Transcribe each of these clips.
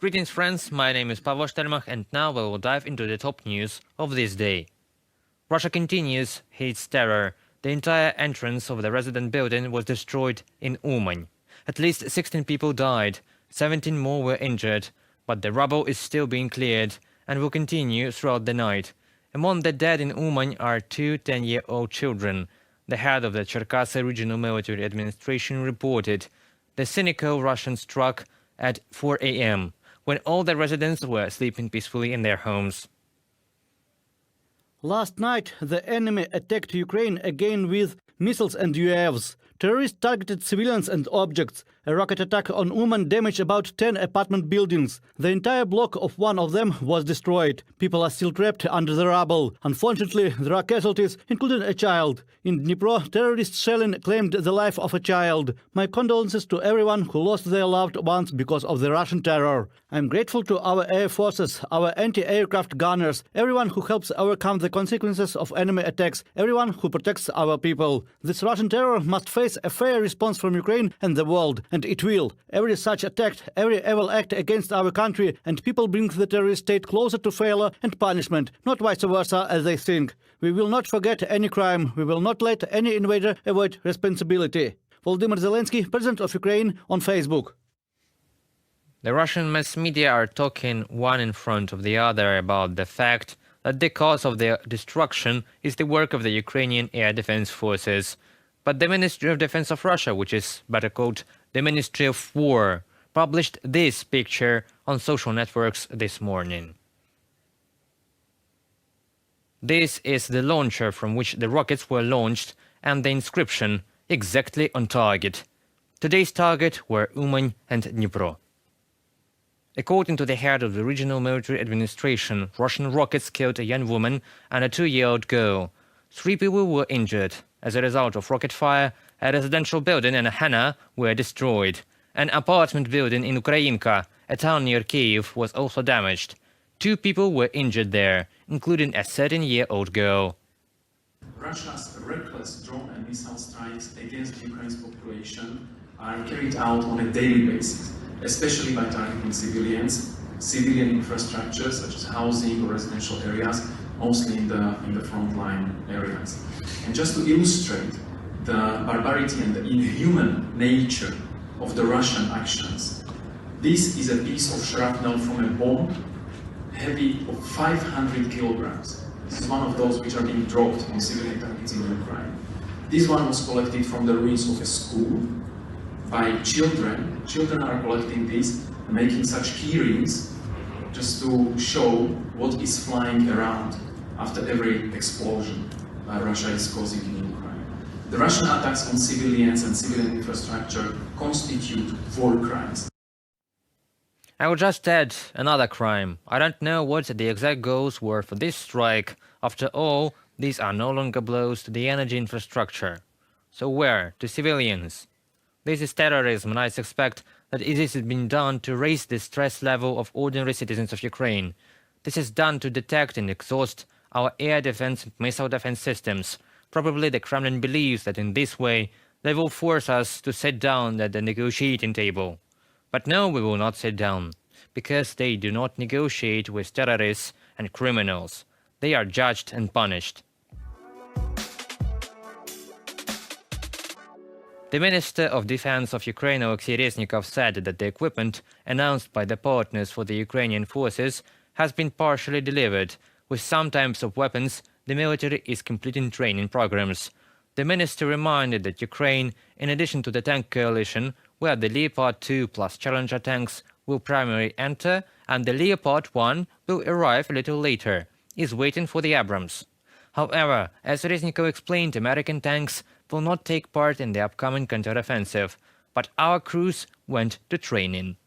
Greetings friends, my name is Pavel Stelmach and now we will dive into the top news of this day. Russia continues its terror. The entire entrance of the resident building was destroyed in Uman. At least 16 people died, 17 more were injured, but the rubble is still being cleared and will continue throughout the night. Among the dead in Uman are two 10-year-old children. The head of the Cherkasy Regional Military Administration reported the cynical Russian struck at 4 a.m. when all the residents were sleeping peacefully in their homes. Last night, the enemy attacked Ukraine again with missiles and UAVs. Terrorists targeted civilians and objects. A rocket attack on Uman damaged about 10 apartment buildings. The entire block of one of them was destroyed. People are still trapped under the rubble. Unfortunately, there are casualties, including a child. In Dnipro, terrorist shelling claimed the life of a child. My condolences to everyone who lost their loved ones because of the Russian terror. I'm grateful to our air forces, our anti-aircraft gunners, everyone who helps overcome the consequences of enemy attacks, everyone who protects our people. This Russian terror must face a fair response from Ukraine and the world, and it will. Every such attack, every evil act against our country and people brings the terrorist state closer to failure and punishment, not vice versa as they think. We will not forget any crime. We will not let any invader avoid responsibility. Volodymyr Zelensky, President of Ukraine, on Facebook. The Russian mass media are talking one in front of the other about the fact that the cause of their destruction is the work of the Ukrainian Air Defense Forces. But the Ministry of Defense of Russia, which is better called the Ministry of War, published this picture on social networks this morning. This is the launcher from which the rockets were launched and the inscription exactly on target. Today's target were Uman and Dnipro. According to the head of the Regional Military Administration, Russian rockets killed a young woman and a 2-year-old girl. 3 people were injured. As a result of rocket fire, a residential building and a hangar were destroyed. An apartment building in Ukrainka, a town near Kyiv, was also damaged. 2 people were injured there, including a 13-year-old girl. Russia's reckless drone and missile strikes against Ukraine's population are carried out on a daily basis, especially by targeting civilians, civilian infrastructure such as housing or residential areas, mostly in the frontline areas. And just to illustrate the barbarity and the inhuman nature of the Russian actions, this is a piece of shrapnel from a bomb heavy of 500 kilograms. This is one of those which are being dropped on civilian targets in Ukraine. This one was collected from the ruins of a school by children. Children are collecting this, making such keyrings just to show what is flying around after every explosion Russia is causing in Ukraine. The Russian attacks on civilians and civilian infrastructure constitute war crimes. I will just add another crime. I don't know what the exact goals were for this strike. After all, these are no longer blows to the energy infrastructure. So where? To civilians. This is terrorism, and I suspect that this has been done to raise the stress level of ordinary citizens of Ukraine. This is done to detect and exhaust our air defense and missile defense systems. Probably the Kremlin believes that in this way they will force us to sit down at the negotiating table. But no, we will not sit down, because they do not negotiate with terrorists and criminals. They are judged and punished. The Minister of Defense of Ukraine, Oleksiy Reznikov, said that the equipment announced by the partners for the Ukrainian forces has been partially delivered. With some types of weapons, the military is completing training programs. The minister reminded that Ukraine, in addition to the tank coalition, where the Leopard 2 plus Challenger tanks will primarily enter, and the Leopard 1 will arrive a little later, is waiting for the Abrams. However, as Reznikov explained, American tanks will not take part in the upcoming counteroffensive, but our crews went to training.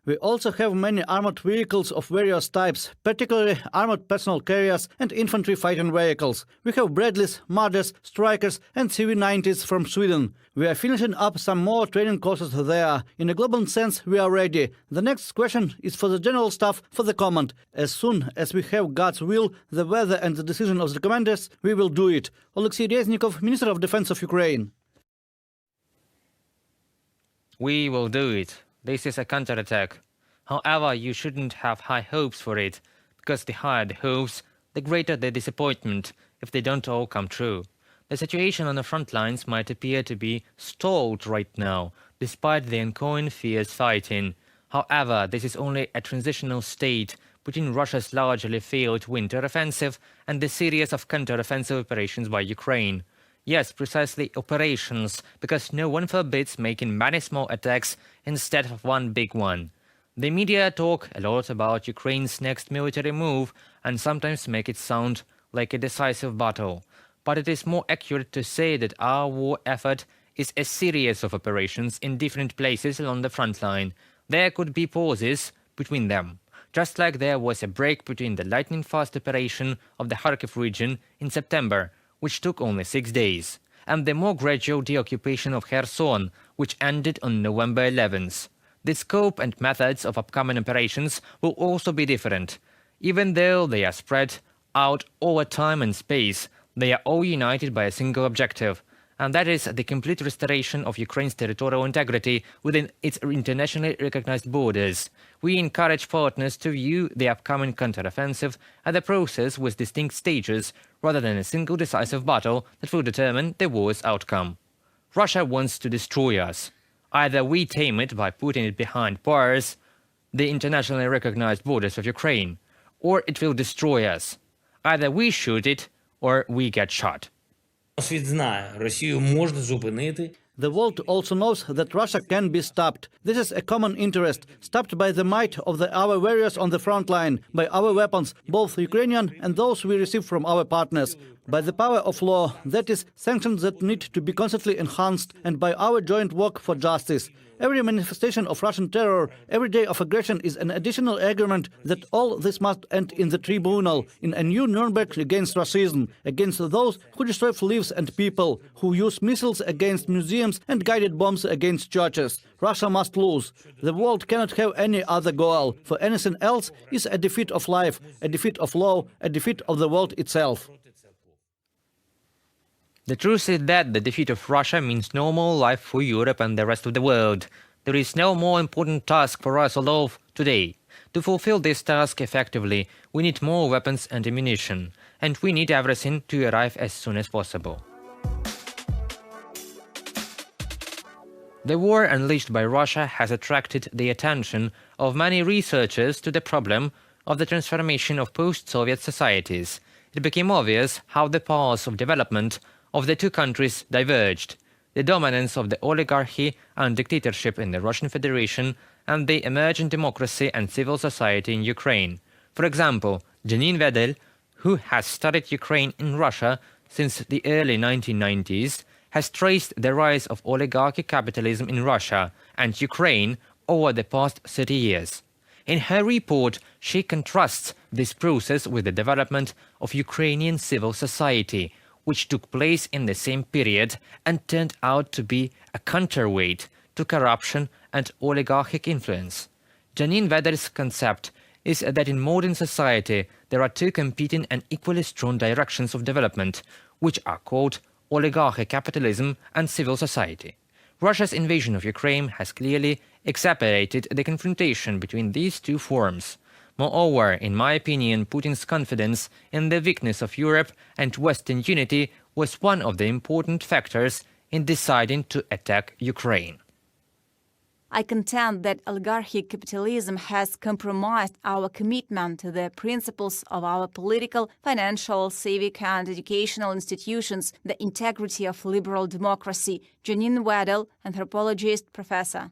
We also have many armored vehicles of various types, particularly armored personal carriers and infantry fighting vehicles. We have Bradleys, Marders, Strikers and CV-90s from Sweden. We are finishing up some more training courses there. In a global sense, we are ready. The next question is for the general staff for the command. As soon as we have God's will, the weather and the decision of the commanders, we will do it. Oleksiy Reznikov, Minister of Defense of Ukraine. We will do it. This is a counterattack. However, you shouldn't have high hopes for it, because the higher the hopes, the greater the disappointment if they don't all come true. The situation on the front lines might appear to be stalled right now, despite the ongoing fierce fighting. However, this is only a transitional state between Russia's largely failed winter offensive and the series of counter-offensive operations by Ukraine. Yes, precisely operations, because no one forbids making many small attacks instead of one big one. The media talk a lot about Ukraine's next military move and sometimes make it sound like a decisive battle. But it is more accurate to say that our war effort is a series of operations in different places along the front line. There could be pauses between them, just like there was a break between the lightning-fast operation of the Kharkiv region in September, which took only 6 days, and the more gradual deoccupation of Kherson, which ended on November 11th. The scope and methods of upcoming operations will also be different. Even though they are spread out over time and space, they are all united by a single objective, and that is the complete restoration of Ukraine's territorial integrity within its internationally recognized borders. We encourage partners to view the upcoming counteroffensive as a process with distinct stages, rather than a single decisive battle that will determine the war's outcome. Russia wants to destroy us. Either we tame it by putting it behind bars, the internationally recognized borders of Ukraine, or it will destroy us. Either we shoot it, or we get shot. Світ знає, Росію можна зупинити. The world also knows that Russia can be stopped. This is a common interest, stopped by the might of our warriors on the front line, by our weapons, both Ukrainian and those we receive from our partners, by the power of law, that is, sanctions that need to be constantly enhanced, and by our joint work for justice. Every manifestation of Russian terror, every day of aggression is an additional argument that all this must end in the tribunal, in a new Nuremberg against racism, against those who destroy lives and people, who use missiles against museums and guided bombs against churches. Russia must lose. The world cannot have any other goal, for anything else is a defeat of life, a defeat of law, a defeat of the world itself. The truth is that the defeat of Russia means no more life for Europe and the rest of the world. There is no more important task for us all today. To fulfill this task effectively, we need more weapons and ammunition, and we need everything to arrive as soon as possible. The war unleashed by Russia has attracted the attention of many researchers to the problem of the transformation of post-Soviet societies. It became obvious how the paths of development of the two countries diverged: the dominance of the oligarchy and dictatorship in the Russian Federation and the emerging democracy and civil society in Ukraine. For example, Janine Vedel, who has studied Ukraine in Russia since the early 1990s, has traced the rise of oligarchy capitalism in Russia and Ukraine over the past 30 years. In her report, she contrasts this process with the development of Ukrainian civil society, which took place in the same period and turned out to be a counterweight to corruption and oligarchic influence. Janine Vedel's concept is that in modern society there are two competing and equally strong directions of development, which are called oligarchy capitalism and civil society. Russia's invasion of Ukraine has clearly exacerbated the confrontation between these two forms. Moreover, in my opinion, Putin's confidence in the weakness of Europe and Western unity was one of the important factors in deciding to attack Ukraine. I contend that oligarchic capitalism has compromised our commitment to the principles of our political, financial, civic, and educational institutions, the integrity of liberal democracy. Janine Vedel, anthropologist, professor.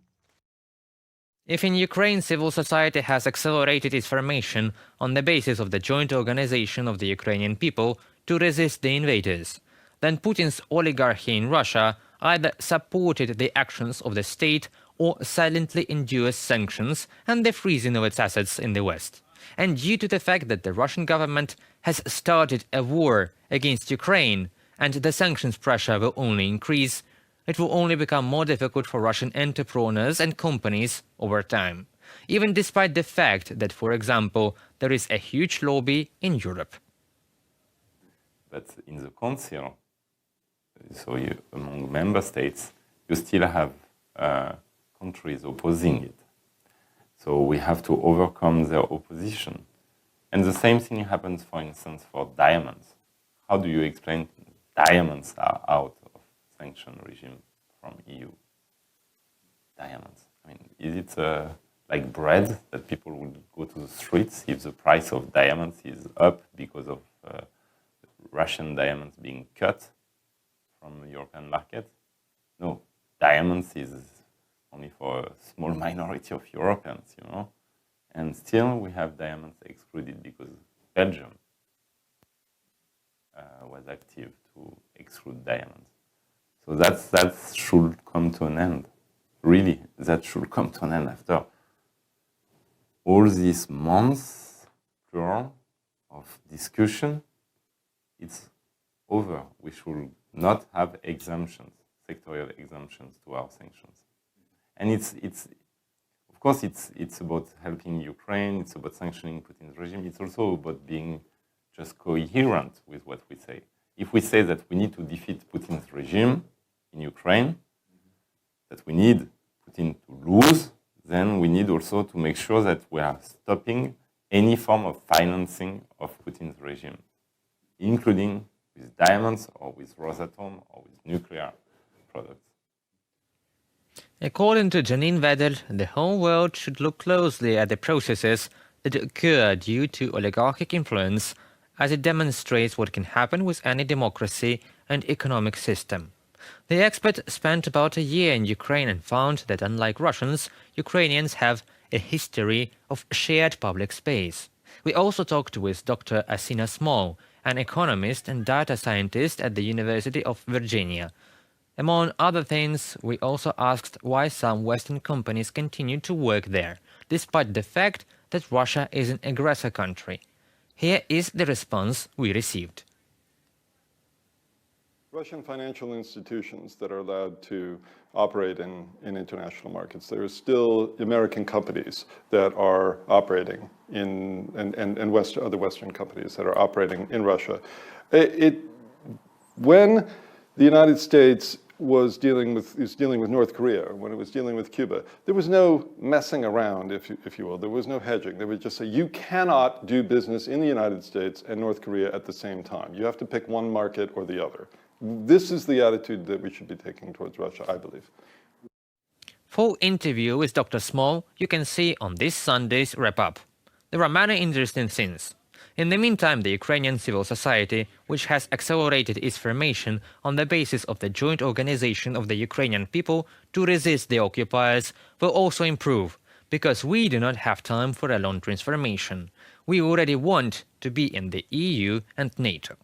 If in Ukraine civil society has accelerated its formation on the basis of the joint organization of the Ukrainian people to resist the invaders, then Putin's oligarchy in Russia either supported the actions of the state or silently endured sanctions and the freezing of its assets in the West. And due to the fact that the Russian government has started a war against Ukraine and the sanctions pressure will only increase, it will only become more difficult for Russian entrepreneurs and companies over time, even despite the fact that, for example, there is a huge lobby in Europe. But in the Council, among member states, you still have countries opposing it. So we have to overcome their opposition. And the same thing happens, for instance, for diamonds. How do you explain diamonds are out of sanction regime from EU? Diamonds. I mean, is it like bread that people will go to the streets if the price of diamonds is up because of Russian diamonds being cut from the European market? No, diamonds is only for a small minority of Europeans, you know. And still we have diamonds excluded because Belgium was active to exclude diamonds. So that should come to an end. Really, that should come to an end after all these months plural of discussion. It's over. We should not have exemptions, sectorial exemptions to our sanctions. And it's of course it's about helping Ukraine, it's about sanctioning Putin's regime, it's also about being just coherent with what we say. If we say that we need to defeat Putin's regime in Ukraine, that we need Putin to lose, then we need also to make sure that we are stopping any form of financing of Putin's regime, including with diamonds or with Rosatom or with nuclear products. According to Janine Wedel, the whole world should look closely at the processes that occur due to oligarchic influence, as it demonstrates what can happen with any democracy and economic system. The expert spent about a year in Ukraine and found that unlike Russians, Ukrainians have a history of shared public space. We also talked with Dr. Asina Small, an economist and data scientist at the University of Virginia. Among other things, we also asked why some Western companies continue to work there, despite the fact that Russia is an aggressor country. Here is the response we received. Russian financial institutions that are allowed to operate in international markets. There are still American companies that are operating in, and other Western companies that are operating in Russia. When the United States was dealing with North Korea, when it was dealing with Cuba, there was no messing around, if you will. There was no hedging. They would just say, you cannot do business in the United States and North Korea at the same time. You have to pick one market or the other. This is the attitude that we should be taking towards Russia, I believe. Full interview with Dr. Small you can see on this Sunday's wrap-up. There are many interesting things. In the meantime, the Ukrainian civil society, which has accelerated its formation on the basis of the joint organization of the Ukrainian people to resist the occupiers, will also improve, because we do not have time for a long transformation. We already want to be in the EU and NATO.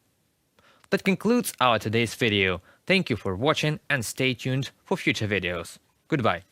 That concludes our today's video. Thank you for watching and stay tuned for future videos. Goodbye.